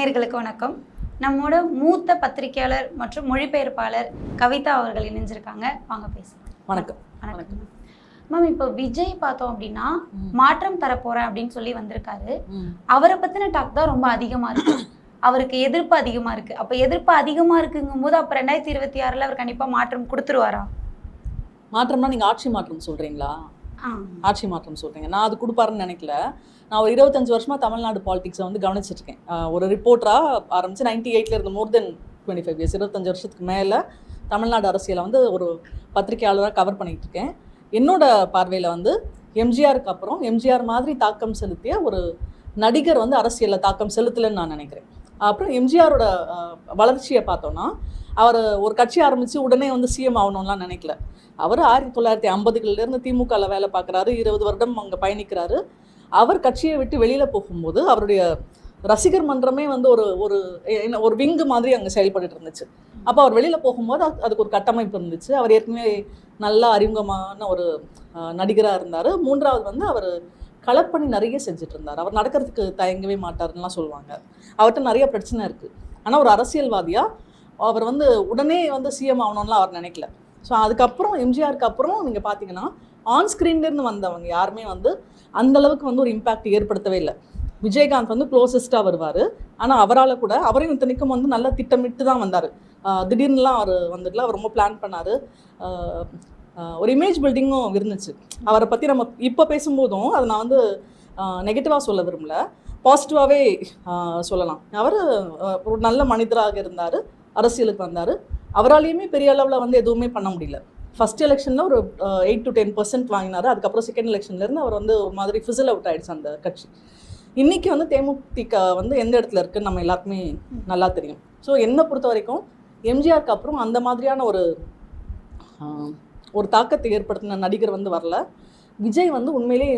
நேயர்களுக்கு வணக்கம். நம்மோட மூத்த பத்திரிகையாளர் மற்றும் மொழிபெயர்ப்பாளர் கவிதா அவர்கள் இணைஞ்சிருக்காங்க. வாங்க பேசலாம். வணக்கம். வணக்கம் மேம். இப்போ விஜய் பார்த்தோம் அப்படின்னா மாற்றம் தரப்போறேன் அப்படின்னு சொல்லி வந்திருக்காரு. அவரை பத்தின டாக் தான் ரொம்ப அதிகமா இருக்கு. அவருக்கு எதிர்ப்பு அதிகமா இருக்கு. அப்ப எதிர்ப்பு அதிகமா இருக்குங்கும் போது அப்ப 2026ல அவர் கண்டிப்பா மாற்றம் கொடுத்துருவாரா? மாற்றம்னா நீங்க ஆட்சி மாற்றம் சொல்றீங்களா? ஆட்சி மாற்றம் சொல்றீங்க. நான் அது கொடுப்பாருன்னு நினைக்கல. நான் ஒரு 25 வருஷமா தமிழ்நாடு பாலிடிக்ஸை வந்து கவனிச்சுட்டு இருக்கேன். ஒரு ரிப்போர்ட்டரா ஆரம்பிச்சு 98ல இருந்து மோர் தென் 25 இயர்ஸ், 25 வருஷத்துக்கு மேல தமிழ்நாடு அரசியலை வந்து ஒரு பத்திரிகையாளராக கவர் பண்ணிட்டு இருக்கேன். என்னோட பார்வையில வந்து எம்ஜிஆருக்கு அப்புறம் எம்ஜிஆர் மாதிரி தாக்கம் செலுத்திய ஒரு நடிகர் வந்து அரசியல்ல தாக்கம் செலுத்தலைன்னு நான் நினைக்கிறேன். அப்புறம் எம்ஜிஆரோட வளர்ச்சியை பார்த்தோம்னா அவர் ஒரு கட்சி ஆரம்பித்து உடனே வந்து சிஎம் ஆகணும்லாம் நினைக்கல. அவர் 1950களிலேருந்து திமுகவில் வேலை பார்க்குறாரு, 20 வருடம் அங்கே பயணிக்கிறாரு. அவர் கட்சியை விட்டு வெளியில் போகும்போது அவருடைய ரசிகர் மன்றமே வந்து ஒரு விங்கு மாதிரி அங்கே செயல்பட்டு இருந்துச்சு. அப்போ அவர் வெளியில் போகும்போது அதுக்கு ஒரு கட்டமைப்பு இருந்துச்சு. அவர் ஏற்கனவே நல்லா அறிமுகமான ஒரு நடிகராக இருந்தார். மூன்றாவது வந்து அவர் களப்பணி நிறைய செஞ்சுட்டு இருந்தார். அவர் நடக்கிறதுக்கு தயங்கவே மாட்டாருன்னெலாம் சொல்லுவாங்க. அவர்கிட்ட நிறைய பிரச்சனை இருக்குது. ஆனால் ஒரு அரசியல்வாதியாக அவர் வந்து உடனே வந்து சிஎம் ஆகணும்லாம் அவர் நினைக்கல. ஸோ அதுக்கப்புறம் எம்ஜிஆருக்கு அப்புறம் நீங்கள் பார்த்தீங்கன்னா ஆன் ஸ்க்ரீன்லேருந்து வந்தவங்க யாருமே வந்து அந்தளவுக்கு வந்து ஒரு இம்பேக்ட் ஏற்படுத்தவே இல்லை. விஜயகாந்த் வந்து க்ளோசஸ்ட்டாக வருவார். ஆனால் அவரால் கூட அவரையும் இத்தனைக்கும் வந்து நல்லா திட்டமிட்டு தான் வந்தார். திடீர்னுலாம் அவர் வந்துட்டுல அவர் ரொம்ப பிளான் பண்ணார். ஒரு இமேஜ் பில்டிங்கும் இருந்துச்சு. அவரை பற்றி நம்ம இப்போ பேசும்போதும் அதை நான் வந்து நெகட்டிவாக சொல்ல விரும்பல, பாசிட்டிவாகவே சொல்லலாம். அவர் ஒரு நல்ல மனிதராக இருந்தார், அரசியலுக்கு வந்தார். அவராலேயுமே பெரிய அளவில் வந்து எதுவுமே பண்ண முடியல. ஃபர்ஸ்ட் எலெக்ஷனில் ஒரு 8 to 10% வாங்கினார். அதுக்கப்புறம் செகண்ட் எலெக்ஷன்லேருந்து அவர் வந்து ஒரு மாதிரி ஃபிசில் அவுட் ஆகிடுச்சு அந்த கட்சி. இன்றைக்கி வந்து தேமுதிக வந்து எந்த இடத்துல இருக்குதுன்னு நம்ம எல்லாருக்குமே நல்லா தெரியும். ஸோ என்னை பொறுத்த வரைக்கும் எம்ஜிஆருக்கு அப்புறம் அந்த மாதிரியான ஒரு தாக்கத்தை ஏற்படுத்தின நடிகர் வந்து வரல. விஜய் வந்து உண்மையிலே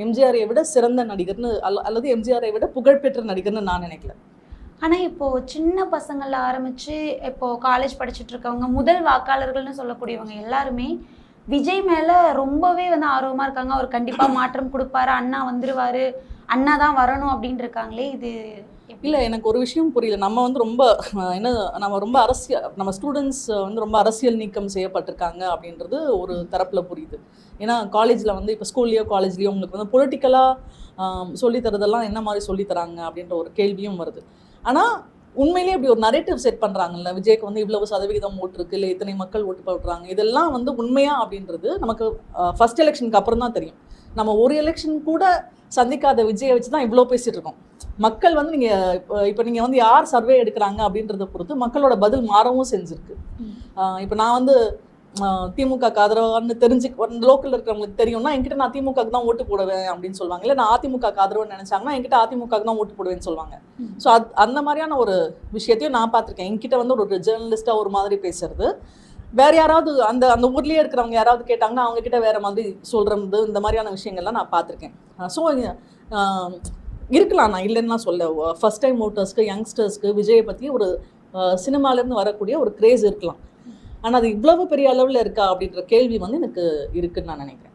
எம்ஜிஆரை விட சிறந்த நடிகர்னு அல்லது எம்ஜிஆரை விட புகழ்பெற்ற நடிகர்னு நான் நினைக்கல. ஆனால் இப்போது சின்ன பசங்களில் ஆரம்பித்து இப்போது காலேஜ் படிச்சுட்டு இருக்கவங்க, முதல் வாக்காளர்கள்னு சொல்லக்கூடியவங்க எல்லாருமே விஜய் மேலே ரொம்பவே வந்து ஆர்வமாக இருக்காங்க. அவர் கண்டிப்பாக மாற்றம் கொடுப்பாரு, அண்ணா வந்துடுவார், அண்ணா தான் வரணும் அப்படின்னு இருக்காங்களே. இது இல்லை, எனக்கு ஒரு விஷயம் புரியல. நம்ம வந்து நம்ம ஸ்டூடெண்ட்ஸ் வந்து ரொம்ப அரசியல் நீக்கம் செய்யப்பட்டிருக்காங்க அப்படின்றது ஒரு தரப்பில் புரியுது. ஏன்னா காலேஜில் வந்து இப்போ ஸ்கூல்லையோ காலேஜ்லேயோ உங்களுக்கு வந்து பொலிட்டிக்கலாக சொல்லித்தரதெல்லாம் என்ன மாதிரி சொல்லித்தராங்க அப்படின்ற ஒரு கேள்வியும் வருது. ஆனால் உண்மையிலேயே அப்படி ஒரு நரேட்டிவ் செட் பண்ணுறாங்கல்ல, விஜய்க்கு வந்து இவ்வளவு சதவிகிதம் ஓட்டு இருக்குது, இல்லை இத்தனை மக்கள் ஓட்டு போடுறாங்க, இதெல்லாம் வந்து உண்மையா அப்படின்றது நமக்கு ஃபர்ஸ்ட் எலெக்ஷனுக்கு அப்புறம் தான் தெரியும். நம்ம ஒரு எலெக்ஷன் கூட சந்திக்காத விஜயை வச்சு தான் இவ்வளோ பேசிகிட்டு இருக்கோம். மக்கள் வந்து இப்போ நீங்கள் வந்து யார் சர்வே எடுக்கிறாங்க அப்படின்றத பொறுத்து மக்களோட பதில் மாறவும் செஞ்சுருக்கு. இப்போ நான் வந்து திமுக ஆதரவான்னு லோக்கலில் இருக்கிறவங்களுக்கு தெரியும்னா என்கிட்ட நான் திமுக தான் ஓட்டு போடுவேன் அப்படின்னு சொல்லுவாங்க. இல்லை நான் அதிமுக ஆதரவுன்னு நினைச்சாங்கன்னா என்கிட்ட அதிமுக தான் ஓட்டு போடுவேன்னு சொல்லுவாங்க. ஸோ அந்த மாதிரியான ஒரு விஷயத்தையும் நான் பார்த்துருக்கேன். என்கிட்ட வந்து ஒரு ஜேர்னலிஸ்டாக ஒரு மாதிரி பேசுறது, வேற யாராவது அந்த ஊர்லேயே இருக்கிறவங்க யாராவது கேட்டாங்கன்னா அவங்க கிட்ட வேற மாதிரி சொல்றது, இந்த மாதிரியான விஷயங்கள்லாம் நான் பார்த்துருக்கேன். ஸோ இருக்கலாம், நான் இல்லைன்னா சொல்ல. ஃபர்ஸ்ட் டைம் ஓட்டர்ஸ்க்கு, யங்ஸ்டர்ஸ்க்கு விஜயை பற்றி ஒரு சினிமாலேருந்து வரக்கூடிய ஒரு கிரேஸ் இருக்கலாம். ஆனால் அது இவ்வளவு பெரிய அளவில் இருக்கா அப்படின்ற கேள்வி வந்து எனக்கு இருக்குன்னு நான் நினைக்கிறேன்.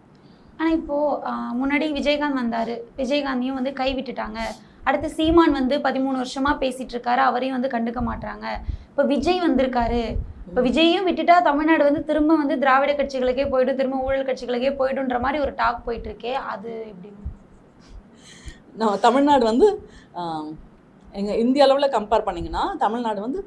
ஆனால் இப்போது முன்னாடி விஜயகாந்த் வந்தார், விஜயகாந்தையும் வந்து கை விட்டுட்டாங்க. அடுத்து சீமான் வந்து 13 வருஷமாக பேசிகிட்டு இருக்காரு, அவரையும் வந்து கண்டுக்க மாட்டாங்க. இப்போ விஜய் வந்திருக்காரு, இப்போ விஜயையும் விட்டுட்டா தமிழ்நாடு வந்து திரும்ப வந்து திராவிட கட்சிகளுக்கே போய்டும், திரும்ப ஊழல் கட்சிகளுக்கே போய்டுன்ற மாதிரி ஒரு டாக் போயிட்டுருக்கே, அது எப்படி? நம்ம தமிழ்நாடு வந்து எங்கள் இந்திய அளவில் கம்பேர் பண்ணிங்கன்னா தமிழ்நாடு வந்து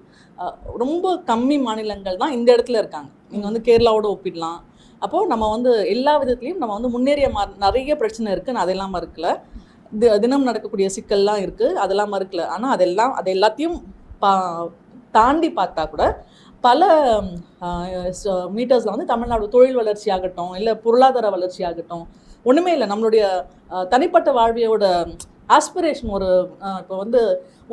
ரொம்ப கம்மி மாநிலங்கள் தான் இந்த இடத்துல இருக்காங்க. நீங்கள் வந்து கேரளாவோட ஒப்பிடலாம். அப்போது நம்ம வந்து எல்லா விதத்துலேயும் நம்ம வந்து முன்னேறிய நிறைய பிரச்சனை இருக்குது, நான் அதெல்லாம் மறுக்கல. தினம் நடக்கக்கூடிய சிக்கல்லாம் இருக்குது, அதெல்லாம் மறுக்கல. ஆனால் அது எல்லாத்தையும் தாண்டி பார்த்தா கூட பல மீட்டர்ஸில் வந்து தமிழ்நாடு தொழில் வளர்ச்சி ஆகட்டும், இல்லை பொருளாதார வளர்ச்சி ஆகட்டும், ஒன்றுமே இல்லை. நம்மளுடைய தனிப்பட்ட வாழ்வியோட ஆஸ்பிரேஷன் இப்போ வந்து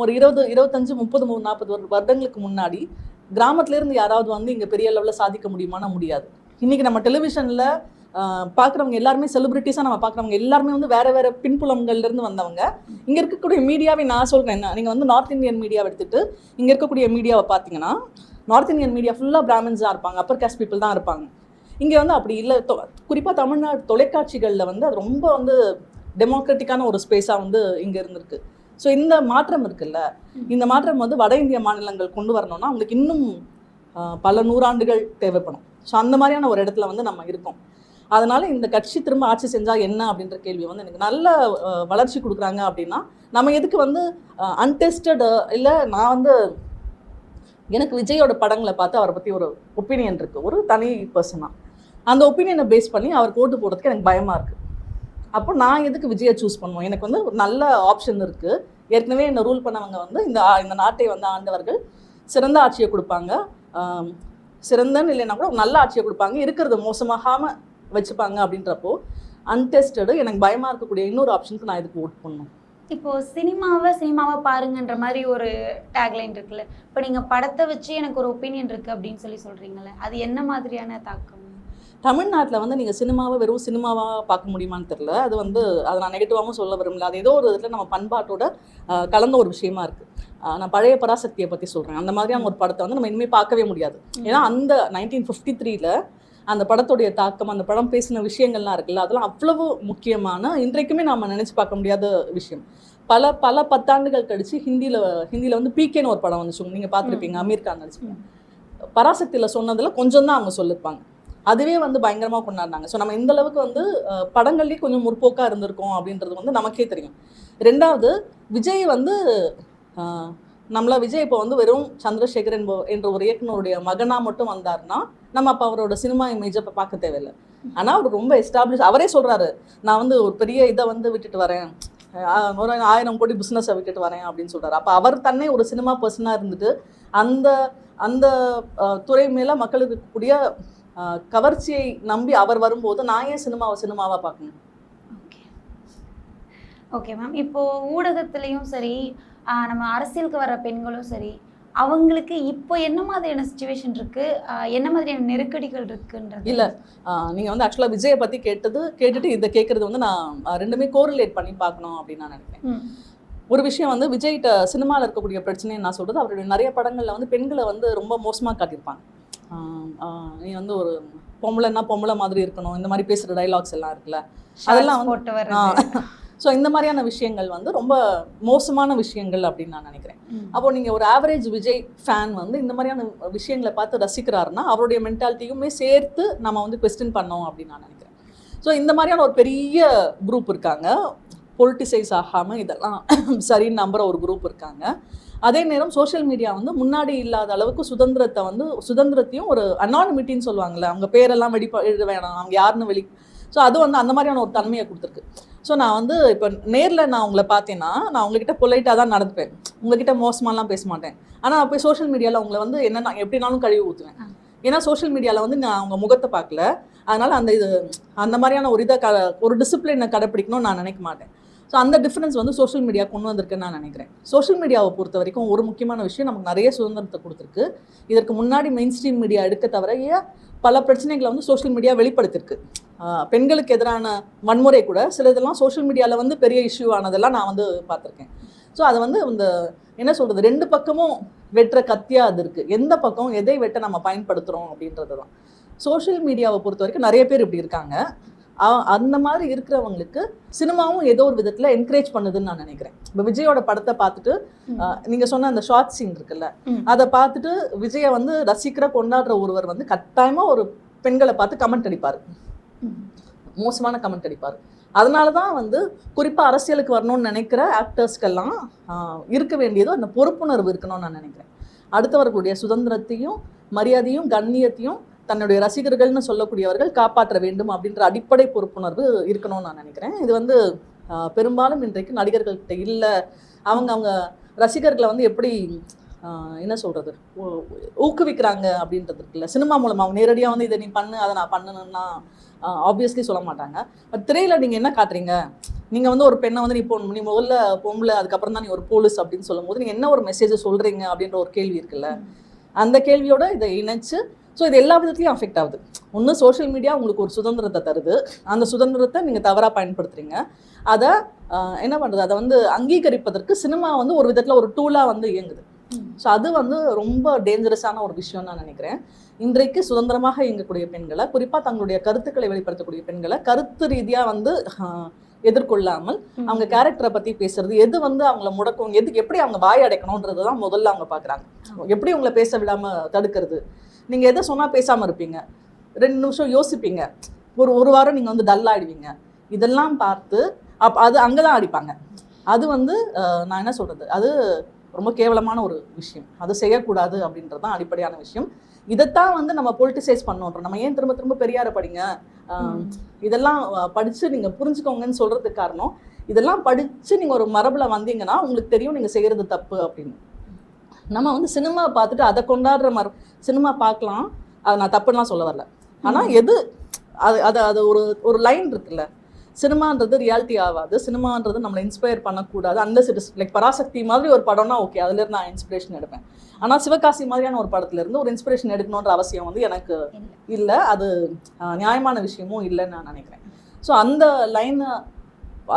ஒரு 20, 25, 30, 40 வருடங்களுக்கு முன்னாடி கிராமத்துலேருந்து யாராவது வந்து இங்கே பெரிய லெவலில் சாதிக்க முடியுமானா முடியாது. இன்றைக்கி நம்ம டெலிவிஷனில் பார்க்குறவங்க எல்லாருமே செலிபிரிட்டிஸாக நம்ம பார்க்குறவங்க எல்லாருமே வந்து வேறு பின்புலங்கள்லேருந்து வந்தவங்க. இங்கே இருக்கக்கூடிய மீடியாவை நான் சொல்கிறேன் என்ன, நீங்கள் வந்து நார்த் இந்தியன் மீடியாவை எடுத்துகிட்டு இங்கே இருக்கக்கூடிய மீடியாவை பார்த்தீங்கன்னா நார்த் இந்தியன் மீடியா ஃபுல்லாக பிராமின்ஸாக இருப்பாங்க, அப்பர் காஸ்ட் பீப்புள் தான் இருப்பாங்க. இங்கே வந்து அப்படி இல்லை. குறிப்பாக தமிழ்நாடு தொலைக்காட்சிகளில் வந்து அது ரொம்ப வந்து டெமோக்ராட்டிக்கான ஒரு ஸ்பேஸாக வந்து இங்கே இருந்திருக்கு. ஸோ இந்த மாற்றம் இருக்குல்ல, இந்த மாற்றம் வந்து வட இந்திய மாநிலங்கள் கொண்டு வரணும்னா அவங்களுக்கு இன்னும் பல நூறாண்டுகள் தேவைப்படும். ஸோ அந்த மாதிரியான ஒரு இடத்துல வந்து நம்ம இருக்கோம். அதனால இந்த கட்சி திரும்ப ஆட்சி செஞ்சா என்ன அப்படின்ற கேள்வி வந்து எனக்கு நல்ல வளர்ச்சி கொடுக்குறாங்க அப்படின்னா நம்ம எதுக்கு வந்து அன்டெஸ்டட் இல்லை. நான் வந்து எனக்கு விஜயோட படங்களை பார்த்து அவரை பற்றி ஒரு ஒப்பீனியன் இருக்குது, ஒரு தனி பர்சனாக. அந்த ஒப்பீனியனை பேஸ் பண்ணி அவருக்கு ஓட்டு போடுறதுக்கு எனக்கு பயமாக இருக்குது. அப்போ நான் எதுக்கு விஜயை சூஸ் பண்ணுவோம்? எனக்கு வந்து ஒரு நல்ல ஆப்ஷன் இருக்குது. ஏற்கனவே என்ன ரூல் பண்ணவங்க வந்து இந்த நாட்டை வந்து ஆண்டவர்கள் சிறந்த ஆட்சியை கொடுப்பாங்க, சிறந்தன்னு இல்லைன்னா கூட நல்ல ஆட்சியை கொடுப்பாங்க, இருக்கிறது மோசமாகாமல் வச்சுப்பாங்க. அப்படின்றப்போ அன்டெஸ்டடு எனக்கு பயமாக இருக்கக்கூடிய இன்னொரு ஆப்ஷனுக்கு நான் இதுக்கு ஓட் பண்ணணும். இப்போ சினிமாவை பாருங்கன்ற மாதிரி ஒரு டேக்லைன் இருக்குல்ல, இப்போ நீங்கள் படத்தை வச்சு எனக்கு ஒரு ஒப்பீனியன் இருக்குது அப்படின்னு சொல்கிறீங்களே, அது என்ன மாதிரியான தாக்கம்? தமிழ்நாட்டில் வந்து நீங்கள் சினிமாவை வெறும் சினிமாவாக பார்க்க முடியுமான்னு தெரில. அது வந்து அதை நான் நெகட்டிவாகவும் சொல்ல விரும்பல. அது ஏதோ ஒரு இதில் நம்ம பண்பாட்டோட கலந்த ஒரு விஷயமா இருக்குது. நான் பழைய பராசக்தியை பற்றி சொல்கிறேன். அந்த மாதிரியான ஒரு படத்தை வந்து நம்ம இனிமேல் பார்க்கவே முடியாது. ஏன்னா அந்த 1953 அந்த படத்துடைய தாக்கம், அந்த படம் பேசின விஷயங்கள்லாம் இருக்குல்ல, அதெல்லாம் அவ்வளவு முக்கியமான, இன்றைக்குமே நம்ம நினச்சி பார்க்க முடியாத விஷயம். பல பத்தாண்டுகள் கழிச்சு ஹிந்தியில் வந்து பிகேன்னு ஒரு படம் வந்துச்சு, நீங்கள் பார்த்துருப்பீங்க, அமீர் கான் நடிச்சுப்பீங்க. பராசக்தியில் சொன்னதில் கொஞ்சம் தான் அவங்க சொல்லியிருப்பாங்க, அதுவே வந்து பயங்கரமாக கொண்டாடினாங்க. ஸோ நம்ம இந்த அளவுக்கு வந்து படங்கள்லேயே கொஞ்சம் முற்போக்காக இருந்திருக்கோம் அப்படின்றது வந்து நமக்கே தெரியும். ரெண்டாவது, விஜய் வந்து விஜய் இப்போ வந்து வெறும் சந்திரசேகர் என்ற ஒரு இயக்குனருடைய மகனாக மட்டும் வந்தார்னா நம்ம அப்போ அவரோட சினிமா இமேஜை இப்போ பார்க்க தேவையில்லை. ஆனால் அவர் ரொம்ப எஸ்டாப்ளிஷ், அவரே சொல்கிறாரு, நான் வந்து ஒரு பெரிய இதை வந்து விட்டுட்டு வரேன், ஒரு 1000 கோடி பிஸ்னஸை விட்டுட்டு வரேன் அப்படின்னு சொல்கிறார். அப்போ அவர் தன்னை ஒரு சினிமா பர்சனாக இருந்துட்டு அந்த துறை மேலே மக்களுக்கு இருக்கக்கூடிய கவர்ச்சியை நம்பி அவர் வரும்போது நான் ஏன் சினிமாவா பார்க்கணும்? Okay ma'am. இப்போ ஊடகத்துலேயும் சரி, நம்ம அரசியலுக்கு வர பெண்களும் சரி, அவங்களுக்கு இப்போ என்ன மாதிரியான சிச்சுவேஷன் இருக்கு, என்ன மாதிரியான நெருக்கடிகள் இருக்குன்றது இல்லை. நீங்கள் வந்து ஆக்சுவலாக விஜயை பற்றி கேட்டுட்டு இதை கேட்குறது வந்து நான் ரெண்டுமே கோரிலேட் பண்ணி பார்க்கணும் அப்படின்னு நான் நினைக்கிறேன். ஒரு விஷயம் வந்து விஜய்கிட்ட சினிமாவில் இருக்கக்கூடிய பிரச்சனையை நான் சொல்கிறது, அவருடைய நிறைய படங்களில் வந்து பெண்களை வந்து ரொம்ப மோசமாக காட்டியிருப்பாங்க. நீ வந்து ஒரு பொம்பளை மாதிரி இருக்கணும், இந்த மாதிரி பேசுகிற டைலாக்ஸ் எல்லாம் இருக்குல்ல, அதெல்லாம் வந்து ஸோ இந்த மாதிரியான விஷயங்கள் வந்து ரொம்ப மோசமான விஷயங்கள் அப்படின்னு நான் நினைக்கிறேன். அப்போ நீங்கள் ஒரு ஆவரேஜ் விஜய் ஃபேன் வந்து இந்த மாதிரியான விஷயங்களை பார்த்து ரசிக்கிறாருன்னா அவருடைய மென்டாலிட்டியுமே சேர்த்து நம்ம வந்து கொஸ்டின் பண்ணோம் அப்படின்னு நான் நினைக்கிறேன். ஸோ இந்த மாதிரியான ஒரு பெரிய குரூப் இருக்காங்க, பொலிட்டிசைஸ் ஆகாமல் இதெல்லாம் சரின்னு நம்புகிற ஒரு குரூப் இருக்காங்க. அதே நேரம் சோஷியல் மீடியா வந்து முன்னாடி இல்லாத அளவுக்கு சுதந்திரத்தையும் ஒரு அனானிமிட்டின்னு சொல்லுவாங்கள்ல, அவங்க பேரெல்லாம் எழுத வேணாம், அவங்க யாருன்னு ஸோ அது வந்து அந்த மாதிரியான ஒரு தன்மையை கொடுத்துருக்கு. ஸோ நான் வந்து இப்போ நேரில் நான் உங்களை பார்த்தேன்னா நான் உங்ககிட்ட பொலைட்டாக தான் நடந்துப்பேன், உங்ககிட்ட மோசமாலாம் பேச மாட்டேன். ஆனால் போய் சோஷியல் மீடியாவில் உங்களை வந்து என்னென்ன எப்படினாலும் கழுவி ஊற்றுவேன். ஏன்னா சோஷியல் மீடியாவில் வந்து நான் அவங்க முகத்தை பார்க்கல, அதனால் அந்த மாதிரியான ஒரு டிசிப்ளினை கடைப்பிடிக்கணும்னு நான் நினைக்க மாட்டேன். ஸோ அந்த டிஃப்ரென்ஸ் வந்து சோஷியல் மீடியா கொண்டு வந்திருக்குன்னு நான் நினைக்கிறேன். சோஷியல் மீடியாவை பொறுத்த வரைக்கும் ஒரு முக்கியமான விஷயம், நமக்கு நிறைய சுதந்திரத்தை கொடுத்துருக்கு. இதற்கு முன்னாடி மெயின் ஸ்ட்ரீம் மீடியா எடுக்க தவிர பல பிரச்சனைகளை வந்து சோஷியல் மீடியா வெளிப்படுத்திருக்கு. பெண்களுக்கு எதிரான வன்முறை கூட சில இதெல்லாம் சோஷியல் மீடியாவில் வந்து பெரிய இஷ்யூ ஆனதெல்லாம் நான் வந்து பார்த்துருக்கேன். ஸோ அது வந்து இந்த என்ன சொல்கிறது, ரெண்டு பக்கமும் வெட்டுற கத்தியாக அது இருக்குது. எந்த பக்கம் எதை வெட்ட நம்ம பயன்படுத்துகிறோம் அப்படின்றது தான். சோஷியல் மீடியாவை பொறுத்த வரைக்கும் நிறைய பேர் இப்படி இருக்காங்க. அந்த மாதிரி இருக்கிறவங்களுக்கு சினிமாவும் ஏதோ ஒரு விதத்தில் என்கரேஜ் பண்ணுதுன்னு நான் நினைக்கிறேன். இப்போ விஜயோட படத்தை பார்த்துட்டு நீங்கள் சொன்ன அந்த ஷார்ட் சீன் இருக்குல்ல, அதை பார்த்துட்டு விஜயை வந்து கொண்டாடுற ஒருவர் வந்து கட்டாயமாக ஒரு பெண்களை பார்த்து கமெண்ட் அடிப்பார், மோசமான கமெண்ட் அடிப்பார். அதனால தான் வந்து குறிப்பாக அரசியலுக்கு வரணும்னு நினைக்கிற ஆக்டர்ஸ்க்கெல்லாம் இருக்க வேண்டியதோ அந்த பொறுப்புணர்வு இருக்கணும்னு நான் நினைக்கிறேன். அடுத்தவர்களுடைய சுதந்திரத்தையும் மரியாதையும் கண்ணியத்தையும் தன்னுடைய ரசிகர்கள்னு சொல்லக்கூடியவர்கள் காப்பாற்ற வேண்டும் அப்படின்ற அடிப்படை பொறுப்புணர்வு இருக்கணும்னு நான் நினைக்கிறேன். இது வந்து பெரும்பாலும் இன்றைக்கு நடிகர்கள்கிட்ட இல்லை. அவங்க ரசிகர்களை வந்து எப்படி என்ன சொல்கிறது ஊக்குவிக்கிறாங்க அப்படின்றது இருக்குல்ல, சினிமா மூலமாக அவங்க நேரடியாக வந்து இதை நீ பண்ணு அதை நான் பண்ணணும்னா ஆப்வியஸ்லி சொல்ல மாட்டாங்க. பட் திரையில் நீங்கள் என்ன காட்டுறீங்க, நீங்கள் வந்து ஒரு பெண்ணை வந்து நீ முதல்ல பொம்பளை அதுக்கப்புறம் தான் நீ ஒரு போலீஸ் அப்படின்னு சொல்லும் போது நீங்கள் என்ன ஒரு மெசேஜை சொல்கிறீங்க அப்படின்ற ஒரு கேள்வி இருக்குல்ல, அந்த கேள்வியோட இதை இணைச்சு ஸோ இது எல்லா விதத்துலையும் அஃபெக்ட் ஆகுது. ஒன்று சோஷியல் மீடியா உங்களுக்கு ஒரு சுதந்திரத்தை தருது, அந்த சுதந்திரத்தை நீங்கள் தவறாக பயன்படுத்துகிறீங்க. அதை என்ன பண்ணுறது, அதை வந்து அங்கீகரிப்பதற்கு சினிமா வந்து ஒரு விதத்தில் ஒரு டூலாக வந்து இயங்குது. ஸோ அது வந்து ரொம்ப டேஞ்சரஸான ஒரு விஷயம் நான் நினைக்கிறேன். இன்றைக்கு சுதந்திரமாக இயங்கக்கூடிய பெண்களை, குறிப்பாக தங்களுடைய கருத்துக்களை வெளிப்படுத்தக்கூடிய பெண்களை கருத்து ரீதியாக வந்து எதிர்கொள்ளாமல் அவங்க கேரக்டரை பத்தி பேசுறது, எது வந்து அவங்கள முடக்கும், எதுக்கு எப்படி அவங்க வாய் அடைக்கணும்ன்றதுதான் முதல்ல அவங்க பாக்குறாங்க. எப்படி உங்களை பேச விடாம தடுக்கிறது, நீங்க எதை சொன்னா பேசாம இருப்பீங்க, 2 நிமிஷம் யோசிப்பீங்க, ஒரு வாரம் நீங்க வந்து டல் ஆயிடுவீங்க, இதெல்லாம் பார்த்து அது அங்கதான் அடிப்பாங்க. அது வந்து நான் என்ன சொல்றது, அது ரொம்ப கேவலமான ஒரு விஷயம். அது செய்யக்கூடாது அப்படின்றது தான் அடிப்படையான விஷயம். இதைத்தான் வந்து நம்ம பொலிட்டிசைஸ் பண்ணோன்றோம். நம்ம ஏன் திரும்ப திரும்ப பெரியாரை படிங்க, இதெல்லாம் படிச்சு நீங்க புரிஞ்சுக்கோங்கன்னு சொல்றதுக்கு காரணம், இதெல்லாம் படிச்சு நீங்க ஒரு மரபுல வந்தீங்கன்னா உங்களுக்கு தெரியும் நீங்க செய்யறது தப்பு அப்படின்னு. நம்ம வந்து சினிமா பார்த்துட்டு அதை கொண்டாடுற சினிமா பார்க்கலாம், அதை நான் தப்புலாம் சொல்ல வரல. ஆனா எது அது ஒரு லைன் இருக்குல்ல, சினிமான்றது ரியாலிட்டி ஆகாது, சினிமான்றது நம்மளை இன்ஸ்பயர் பண்ணக்கூடாது. Unless it is like Parasakthi மாதிரி ஒரு படம்னா ஓகே, அதுலேருந்து நான் இன்ஸ்பிரேஷன் எடுப்பேன். ஆனால் சிவகாசி மாதிரியான ஒரு படத்துலேருந்து ஒரு இன்ஸ்பிரேஷன் எடுக்கணுன்ற அவசியம் வந்து எனக்கு இல்லை, அது நியாயமான விஷயமும் இல்லைன்னு நான் நினைக்கிறேன். ஸோ அந்த லைனை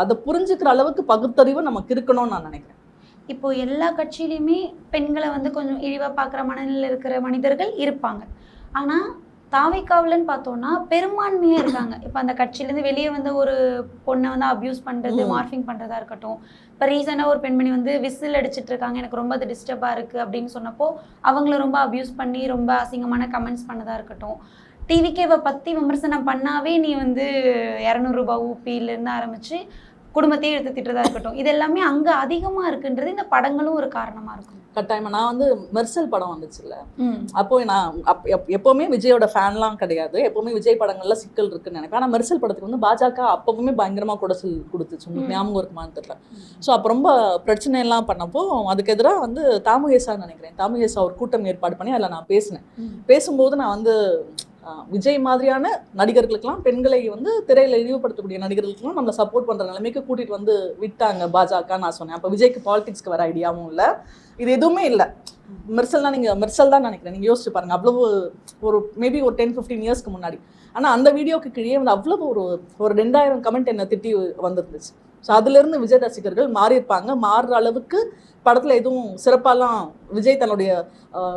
அதை புரிஞ்சுக்கிற அளவுக்கு பகுத்தறிவு நமக்கு இருக்கணும்னு நான் நினைக்கிறேன். இப்போ எல்லா கட்சியிலையுமே பெண்களை வந்து கொஞ்சம் இழிவாக பார்க்குற மனநிலையில் இருக்கிற மனிதர்கள் இருப்பாங்க. ஆனால் தாவைக்காவலன்னு பார்த்தோன்னா பெரும்பான்மையாக இருக்காங்க. இப்போ அந்த கட்சியிலேருந்து வெளியே வந்து ஒரு பொண்ணை வந்து அப்யூஸ் பண்ணுறது, மார்ஃபிங் பண்ணுறதா இருக்கட்டும். இப்போ ரீசெண்டாக ஒரு பெண்மணி வந்து விசில் அடிச்சிட்டு இருக்காங்க, எனக்கு ரொம்ப அது டிஸ்டர்பாக இருக்குது அப்படின்னு சொன்னப்போ அவங்கள ரொம்ப அப்யூஸ் பண்ணி ரொம்ப அசிங்கமான கமெண்ட்ஸ் பண்ணதாக இருக்கட்டும். டிவிகேவை பற்றி விமர்சனம் பண்ணாவே நீ வந்து 200 ரூபாய் ஊப்பியிலேருந்து ஆரம்பித்து குடும்பத்தையே எடுத்து திட்டுறதா இருக்கட்டும். இது எல்லாமே அங்கே அதிகமாக இருக்குன்றது இந்த படங்களும் ஒரு காரணமாக இருக்கும். கட்டாயமா நான் வந்து மெர்சல் படம் வந்துச்சுல்ல, அப்போ நான் எப்பவுமே விஜயோட ஃபேன்லாம் கிடையாது, எப்பவுமே விஜய் படங்கள்ல சிக்கல் இருக்குன்னு நினைப்பேன். ஆனால் மெர்சல் படத்துக்கு வந்து பாஜக அப்பவுமே பயங்கரமா குடசல் கொடுத்துச்சு, உங்களுக்கு ஞாபகம் இருக்குமான்னு தெரியல. ஸோ அப்போ ரொம்ப பிரச்சனை எல்லாம் பண்ணப்போ அதுக்கு எதிராக வந்து தாமுகேசான்னு நினைக்கிறேன், தாமுகேசா ஒரு கூட்டம் ஏற்பாடு பண்ணி அதில் நான் பேசினேன். பேசும்போது நான் வந்து விஜய் மாதிரியான நடிகர்களுக்கெல்லாம், பெண்களை வந்து திரையில இழிவுபடுத்தக்கூடிய நடிகர்களுக்கெல்லாம் நம்மளை சப்போர்ட் பண்ற நிலைமைக்கு கூட்டிட்டு வந்து விட்டாங்க பாஜக நான் சொன்னேன். அப்போ விஜய்க்கு பாலிடிக்ஸ்க்கு வர ஐடியாவும் இல்லை, இது எதுவுமே இல்லை. மெர்சல்லாம் நீங்க மெர்சல் தான் நினைக்கிறேன், நீங்க யோசிச்சு பாருங்க, அவ்வளவு ஒரு மேபி ஒரு 10-15 இயர்ஸ்க்கு முன்னாடி. ஆனா அந்த வீடியோக்கு கீழே வந்து அவ்வளவு ஒரு 2000 கமெண்ட் என்ன திட்டி வந்துருந்துச்சு. ஸோ அதுல இருந்து விஜய் ரசிகர்கள் மாறி இருப்பாங்க. மாறுற அளவுக்கு படத்துல எதுவும் சிறப்பாலாம் விஜய் தன்னுடைய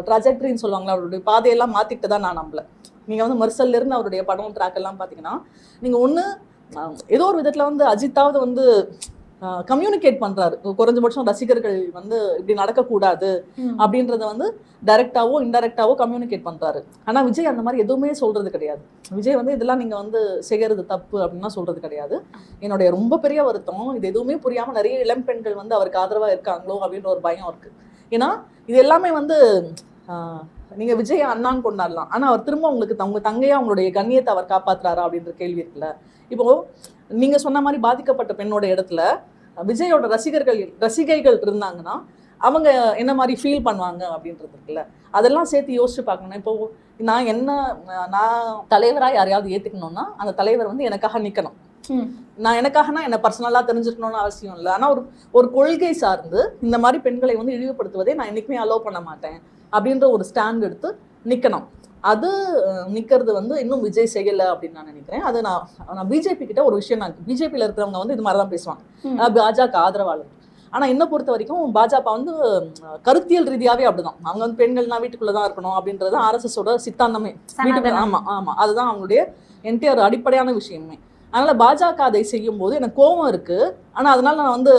ட்ராஜெக்டரின்னு சொல்லுவாங்களா, அவருடைய பாதையெல்லாம் மாத்திட்டு தான் நான் நம்பல. நீங்க வந்து மெர்சல்ல இருந்து அவருடைய படம் ட்ராக் எல்லாம் பாத்தீங்கன்னா, நீங்க ஒண்ணு ஏதோ ஒரு விதத்துல வந்து அஜித்தாவது வந்து கம்யூனிகேட் பண்றாரு, குறைஞ்சபட்சம் ரசிகர்கள் வந்து இப்படி நடக்கக்கூடாது அப்படின்றத வந்து டைரக்டாவோ இன்டைரக்டாவோ கம்யூனிகேட் பண்றாரு. ஆனா விஜய் அந்த மாதிரி எதுவுமே சொல்றது கிடையாது. விஜய் வந்து இதெல்லாம் நீங்க வந்து செய்யறது தப்பு அப்படின்னா சொல்றது கிடையாது. என்னுடைய ரொம்ப பெரிய வருத்தம், இது எதுவுமே புரியாம நிறைய இளம் பெண்கள் வந்து அவருக்கு ஆதரவா இருக்காங்களோ அப்படின்ற ஒரு பயம் இருக்கு. ஏன்னா இது எல்லாமே வந்து நீங்க விஜய் அண்ணான்னு கொண்டாடலாம், ஆனா அவர் திரும்ப உங்களுக்கு உங்க தங்கையா உங்களுடைய கண்ணியத்தை அவர் காப்பாத்துறாரா அப்படின்ற கேள்வி இருக்குல்ல. இப்போ நீங்க சொன்ன மாதிரி பாதிக்கப்பட்ட பெண்ணோட இடத்துல விஜயோட ரசிகைகள் இருந்தாங்கன்னா அவங்க என்ன மாதிரி ஃபீல் பண்ணுவாங்க அப்படின்றது இருக்குல்ல, அதெல்லாம் சேர்த்து யோசிச்சு பார்க்கணும். இப்போ நான் தலைவராக யாரையாவது ஏத்துக்கணும்னா அந்த தலைவர் வந்து எனக்காக நிக்கணும். நான் எனக்காகனா என்ன பர்சனலா தெரிஞ்சுக்கணும்னு அவசியம் இல்லை. ஆனா ஒரு கொள்கை சார்ந்து இந்த மாதிரி பெண்களை வந்து இழிவுபடுத்துவதை நான் என்னைக்குமே அலோவ் பண்ண மாட்டேன் அப்படின்ற ஒரு ஸ்டாண்ட் எடுத்து நிக்கணும். அது நிக்கிறது வந்து இன்னும் விஜய் செய்யலை அப்படின்னு நான் நினைக்கிறேன். அது நான் பிஜேபி கிட்ட ஒரு விஷயம், நான் பிஜேபியில் இருக்கிறவங்க வந்து இது மாதிரி தான் பேசுவாங்க, பாஜக ஆதரவாளர். ஆனா என்ன பொறுத்த வரைக்கும் பாஜக வந்து கருத்தியல் ரீதியாவே அப்படிதான், அவங்க வந்து பெண்கள்னா வீட்டுக்குள்ளதான் இருக்கணும் அப்படின்றது RSSோட சித்தாந்தமே. வீட்டுக்குள்ள ஆமா அதுதான் அவங்களுடைய என்டையர் அடிப்படையான விஷயமே. அதனால பாஜக அதை செய்யும் போது எனக்கு கோபம் இருக்கு. ஆனா அதனால நான் வந்து